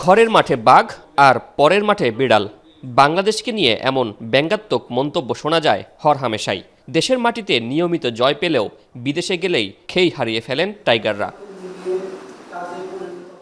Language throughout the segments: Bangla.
ঘরের মাঠে বাঘ আর পরের মাঠে বিড়াল, বাংলাদেশকে নিয়ে এমন ব্যঙ্গাত্মক মন্তব্য শোনা যায় হরহামেশাই। দেশের মাটিতে নিয়মিত জয় পেলেও বিদেশে গেলেই খেই হারিয়ে ফেলেন টাইগাররা।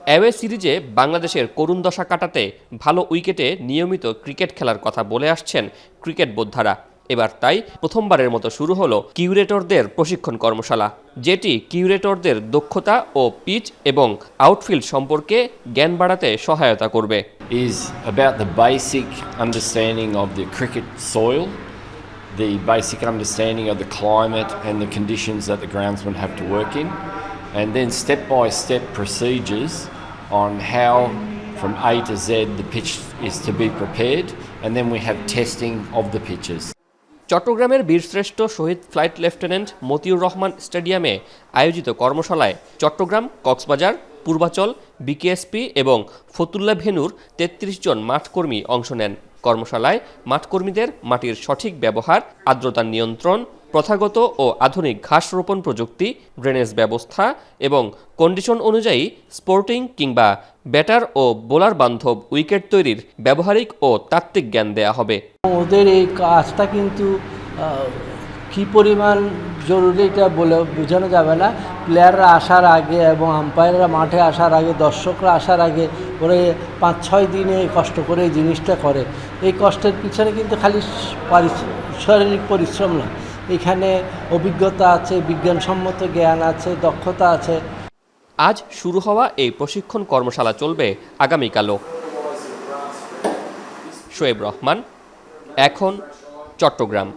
অ্যাওয়ে সিরিজে বাংলাদেশের করুণ দশা কাটাতে ভালো উইকেটে নিয়মিত ক্রিকেট খেলার কথা বলে আসছেন ক্রিকেট বোদ্ধারা। এবার তাই প্রথমবারের মতো শুরু হলো কিউরেটরদের প্রশিক্ষণ কর্মশালা, যেটি কিউরেটরদের দক্ষতা ও পিচ এবং আউটফিল্ড সম্পর্কে জ্ঞান বাড়াতে সহায়তা করবে। Is about the basic understanding of the cricket soil, the basic understanding of the climate and the conditions that the groundsmen have to work in, and then step-by-step procedures on how from A to Z the pitch is to be prepared, and then we have testing of the pitches. চট্টগ্রামের বীরশ্রেষ্ঠ শহীদ ফ্লাইট লেফটেন্যান্ট মতিউর রহমান স্টেডিয়ামে আয়োজিত কর্মশালায় চট্টগ্রাম, কক্সবাজার, পূর্বাচল, বিকেএসপি এবং ফতুল্লা ভেন্যুর ৩৩ জন মাঠকর্মী অংশ নেন। কর্মশালায় মাঠকর্মীদের মাটির সঠিক ব্যবহার, আর্দ্রতা নিয়ন্ত্রণ, প্রথাগত ও আধুনিক ঘাস রোপণ প্রযুক্তি, ড্রেনেজ ব্যবস্থা এবং কন্ডিশন অনুযায়ী স্পোর্টিং কিংবা ব্যাটার ও বোলার বান্ধব উইকেট তৈরির ব্যবহারিক ও তাত্ত্বিক জ্ঞান দেয়া হবে। ওদের এই কাজটা কিন্তু কী পরিমাণ জরুরি এটা বলে বোঝানো যাবে না। প্লেয়াররা আসার আগে এবং আম্পায়াররা মাঠে আসার আগে, দর্শকরা আসার আগে ওরা ৫-৬ দিনে কষ্ট করে এই জিনিসটা করে। এই কষ্টের পিছনে কিন্তু খালি শারীরিক পরিশ্রম না, এখানে অভিজ্ঞতা আছে, বিজ্ঞানসম্মত জ্ঞান আছে, দক্ষতা আছে। আজ শুরু হওয়া এই প্রশিক্ষণ কর্মশালা চলবে আগামীকালও। শোয়েব রহমান, এখন, চট্টগ্রাম।